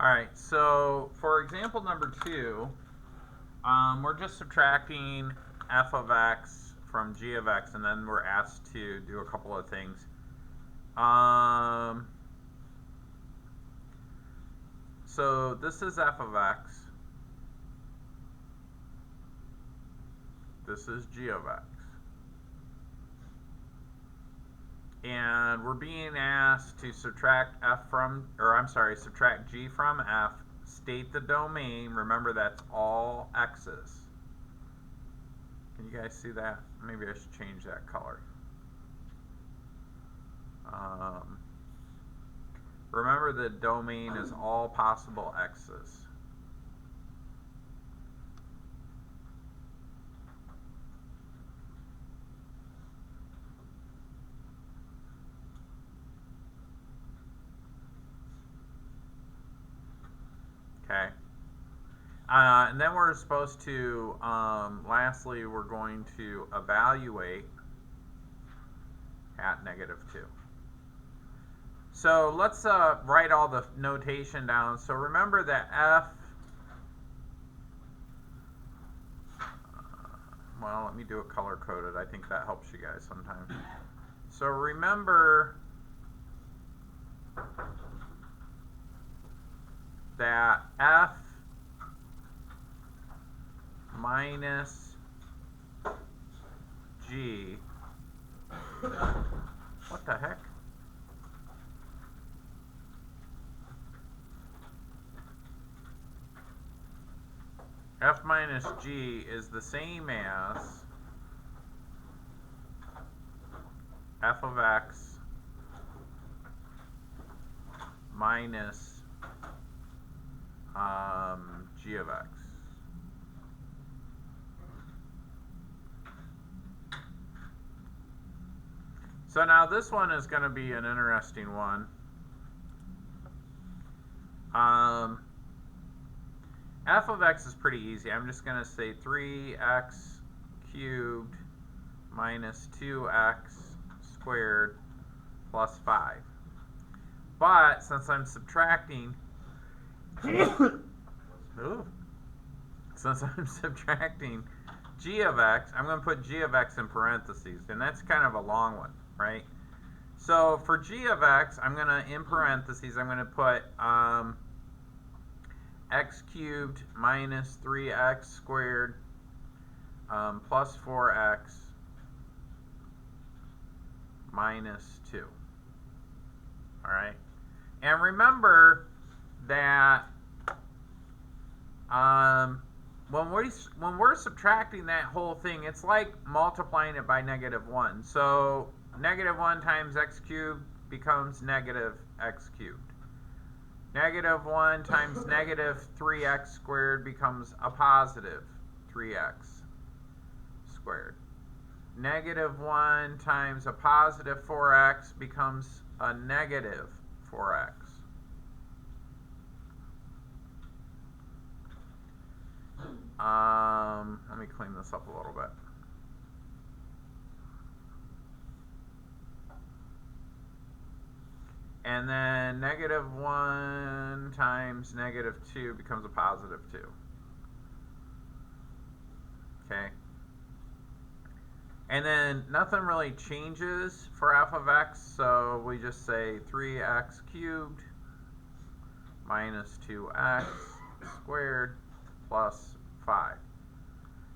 All right, so for example number 2, we're just subtracting f of x from g of x, and then we're asked to do a couple of things. So this is f of x. This is g of x. And we're being asked to subtract subtract g from f, state the domain. Remember, that's all x's. Can you guys see that? Maybe I should change that color. Remember, the domain is all possible x's. Okay. And then we're supposed to, lastly, we're going to evaluate at -2. So let's write all the notation down. So remember that f, well, let me do it color-coded. I think that helps you guys sometimes. So remember that f minus g, what the heck? F minus g is the same as f of x minus g of x. So now this one is going to be an interesting one. F of x is pretty easy. I'm just going to say 3x cubed minus 2x squared plus 5. But since I'm subtracting g of x, I'm going to put g of x in parentheses, and that's kind of a long one, right? So for g of x, I'm going to, in parentheses, I'm going to put x cubed minus 3x squared plus 4x minus 2. All right? And remember that when we're subtracting that whole thing, it's like multiplying it by -1. So -1 times x cubed becomes negative x cubed. -1 times negative 3x squared becomes a positive 3x squared. -1 times a positive 4x becomes a negative 4x. Let me clean this up a little bit. And then -1 times -2 becomes a positive 2. Okay. And then nothing really changes for f of x, so we just say 3x cubed minus 2x squared plus 5.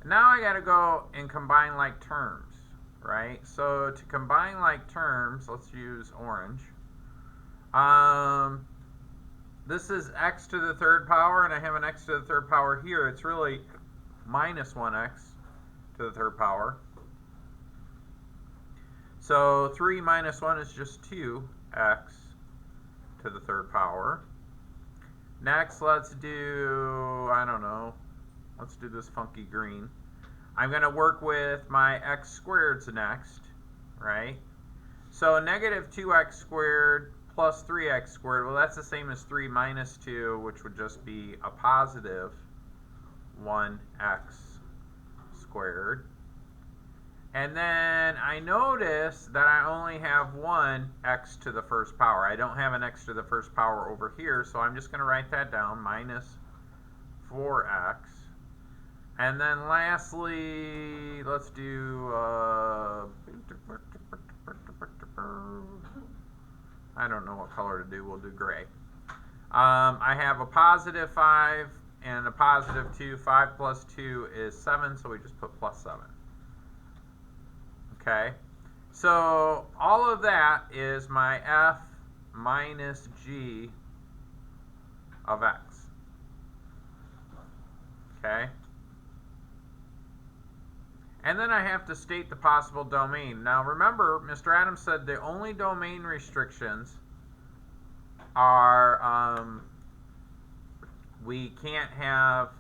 And now I got to go and combine like terms, right? So to combine like terms, let's use orange. This is x to the third power, and I have an x to the third power here. It's really minus 1x to the third power. So 3 minus 1 is just 2x to the third power. Next, let's do, I don't know, let's do this funky green. I'm going to work with my x squareds next, right? So negative 2x squared plus 3x squared, well, that's the same as 3 minus 2, which would just be a positive 1x squared. And then I notice that I only have one x to the first power. I don't have an x to the first power over here, so I'm just going to write that down, minus 4x. And then lastly, let's do, I don't know what color to do. We'll do gray. I have a positive 5 and a positive 2. 5 plus 2 is 7, so we just put plus 7. Okay, so all of that is my f minus g of x. Okay, and then I have to state the possible domain. Now remember, Mr. Adams said the only domain restrictions are we can't have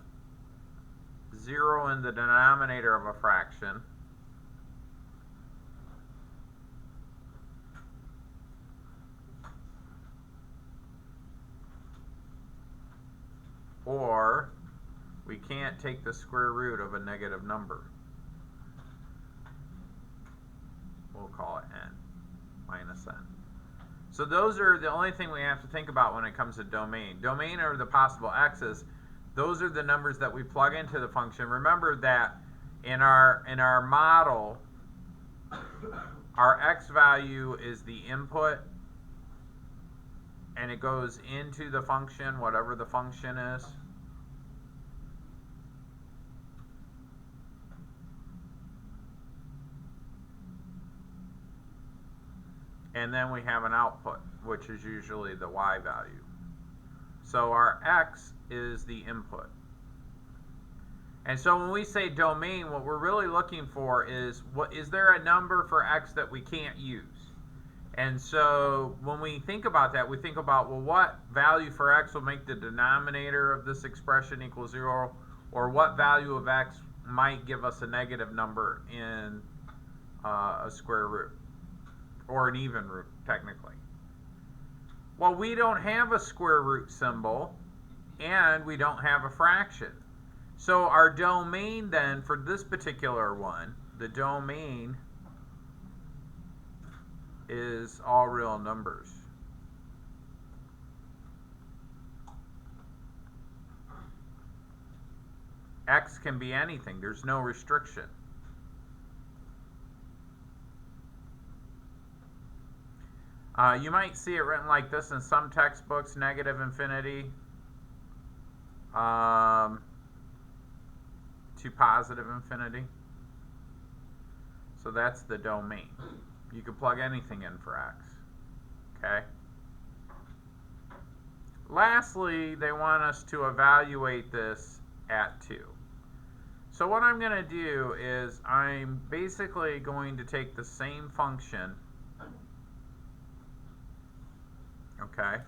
0 in the denominator of a fraction. Or we can't take the square root of a negative number. We'll call it n, minus n. So those are the only thing we have to think about when it comes to domain. Domain are the possible x's. Those are the numbers that we plug into the function. Remember that in our model, our x value is the input, and it goes into the function, whatever the function is. And then we have an output, which is usually the y value. So our x is the input. And so when we say domain, what we're really looking for is, is there a number for x that we can't use? And so when we think about that, we think about, well, what value for x will make the denominator of this expression equal 0, or what value of x might give us a negative number in a square root, or an even root, technically. Well, we don't have a square root symbol, and we don't have a fraction. So our domain then, for this particular one, the domain is all real numbers. X can be anything. There's no restriction. You might see it written like this in some textbooks, negative infinity to positive infinity. So that's the domain. You can plug anything in for x. Okay? Lastly, they want us to evaluate this at 2. So what I'm going to do is I'm basically going to take the same function, okay,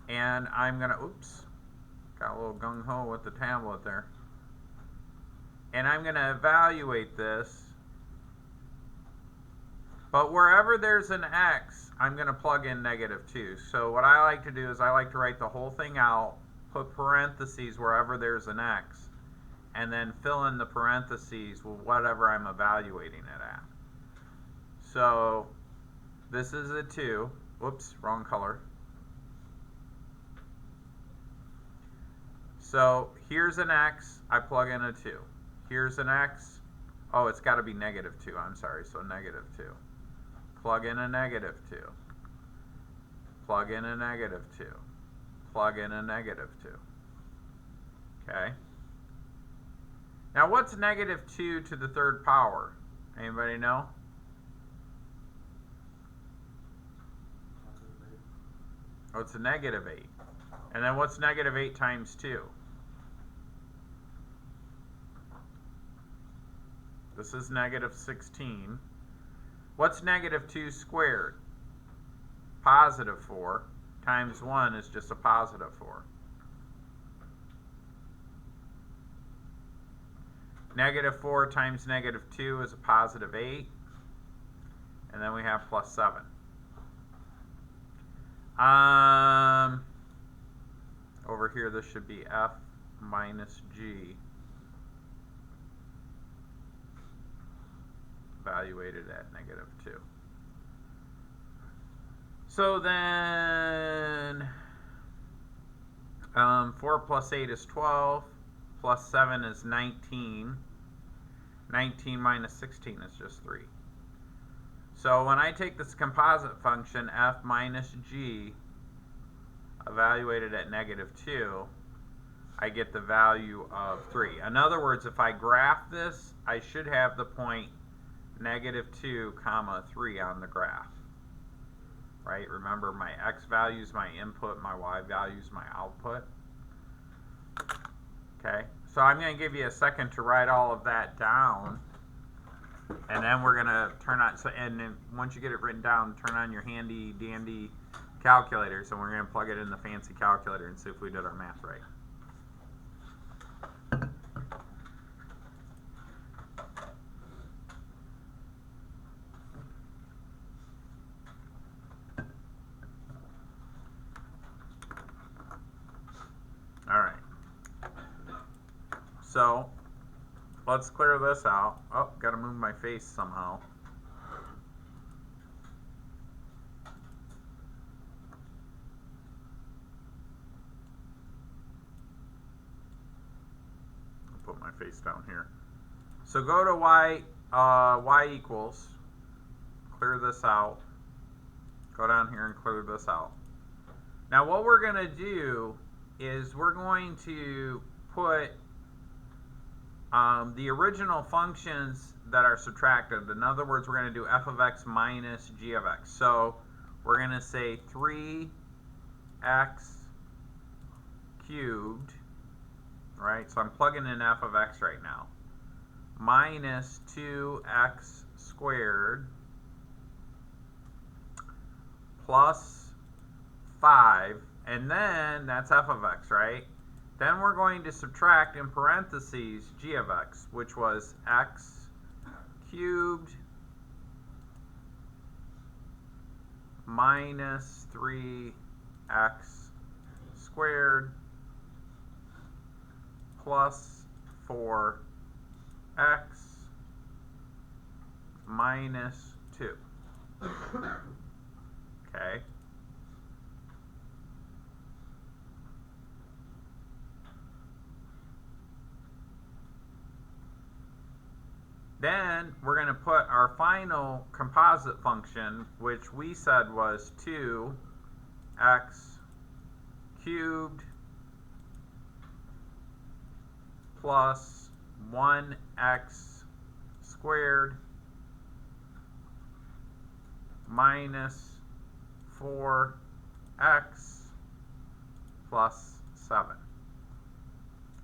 and I'm going to, oops, got a little gung-ho with the tablet there, and I'm going to evaluate this. But wherever there's an x, I'm going to plug in negative 2. So what I like to do is I like to write the whole thing out, put parentheses wherever there's an x, and then fill in the parentheses with whatever I'm evaluating it at. So this is a 2. Whoops, wrong color. So here's an x, I plug in a 2. Here's an x, oh, it's got to be negative 2, I'm sorry, so negative 2. Plug in a negative 2. Plug in a negative 2. Plug in a negative 2. Okay? Now what's negative 2 to the third power? Anybody know? Oh, it's a negative 8. And then what's negative 8 times 2? This is negative 16. What's negative 2 squared? Positive 4 times 1 is just a positive 4. Negative 4 times negative 2 is a positive 8. And then we have plus 7. Over here, this should be f minus g evaluated at -2. So then 4 plus 8 is 12, plus 7 is 19. 19 minus 16 is just 3. So when I take this composite function, f minus g, evaluated at -2, I get the value of 3. In other words, if I graph this, I should have the point -2, 3 on the graph. Right? Remember, my x value is my input, my y value is my output. Okay? So I'm going to give you a second to write all of that down. And then we're going to turn on, and then once you get it written down, turn on your handy dandy calculators, and we're going to plug it in the fancy calculator and see if we did our math right. All right. So let's clear this out. Oh, got to move my face somehow. I'll put my face down here. So go to y equals. Clear this out. Go down here and clear this out. Now what we're going to do is we're going to put the original functions that are subtracted. In other words, we're going to do f of x minus g of x. So we're going to say 3x cubed, right? So I'm plugging in f of x right now, minus 2x squared plus 5, and then that's f of x, right? Then we're going to subtract in parentheses g of x, which was x cubed minus 3x squared plus 4x minus 2. Okay. Then we're going to put our final composite function, which we said was 2x cubed plus 1x squared minus 4x plus 7.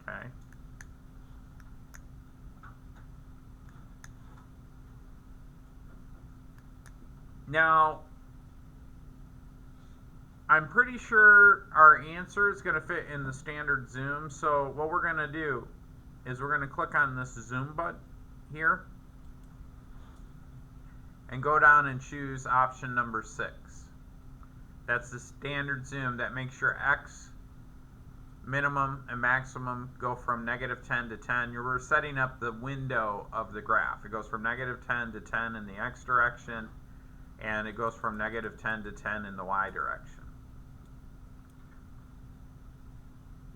Okay. Now, I'm pretty sure our answer is going to fit in the standard zoom. So what we're going to do is we're going to click on this zoom button here and go down and choose option number 6. That's the standard zoom that makes your x minimum and maximum go from -10 to 10. You're setting up the window of the graph. It goes from -10 to 10 in the x direction, and it goes from -10 to 10 in the y direction.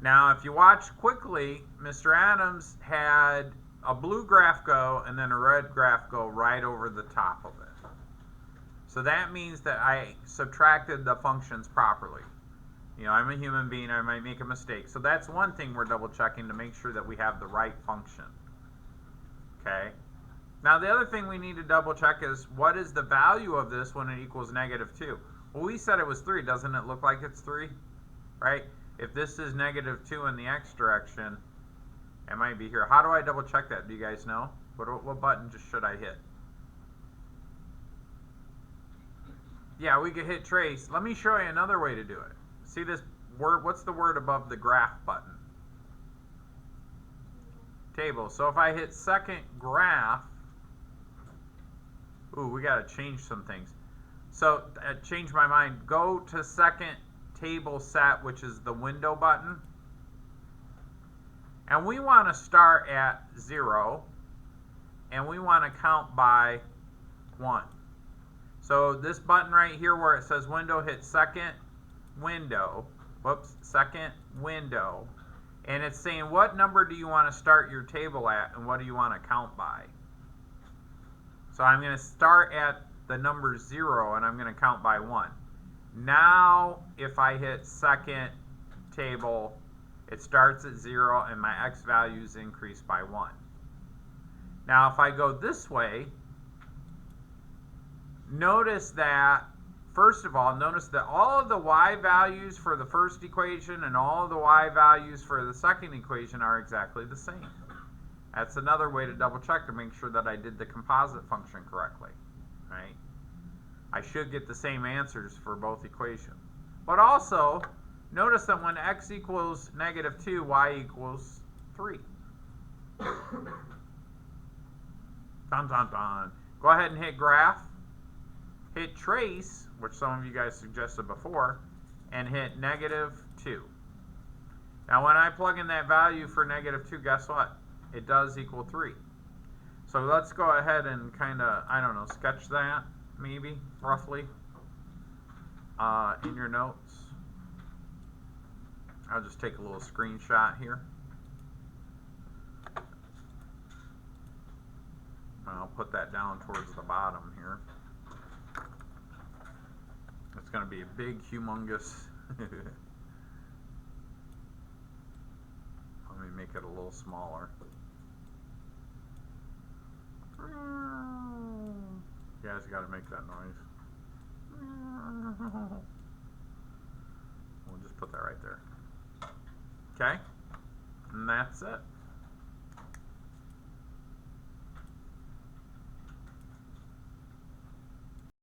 Now, if you watch quickly, Mr. Adams had a blue graph go and then a red graph go right over the top of it. So that means that I subtracted the functions properly. You know, I'm a human being, I might make a mistake. So that's one thing we're double checking to make sure that we have the right function. Okay? Now, the other thing we need to double check is what is the value of this when it equals -2? Well, we said it was 3. Doesn't it look like it's 3? Right? If this is -2 in the x direction, it might be here. How do I double check that? Do you guys know? What button should I hit? Yeah, we could hit trace. Let me show you another way to do it. See this word? What's the word above the graph button? Table. So if I hit second graph, ooh, we got to change some things. So change my mind. Go to second table set, which is the window button. And we want to start at 0. And we want to count by 1. So this button right here where it says window, hit second window. Whoops, second window. And it's saying what number do you want to start your table at and what do you want to count by. So I'm going to start at the number 0 and I'm going to count by 1. Now if I hit second table, it starts at 0 and my x values increase by 1. Now if I go this way, notice that, first of all, notice that all of the y values for the first equation and all of the y values for the second equation are exactly the same. That's another way to double check to make sure that I did the composite function correctly, right? I should get the same answers for both equations. But also, notice that when x equals -2, y equals 3. Dun, dun, dun. Go ahead and hit graph. Hit trace, which some of you guys suggested before, and hit -2. Now when I plug in that value for -2, guess what? It does equal 3. So let's go ahead and kind of, I don't know, sketch that, maybe, roughly, in your notes. I'll just take a little screenshot here. I'll put that down towards the bottom here. It's going to be a big, humongous. Let me make it a little smaller. You guys got to make that noise. We'll just put that right there. Okay? And that's it.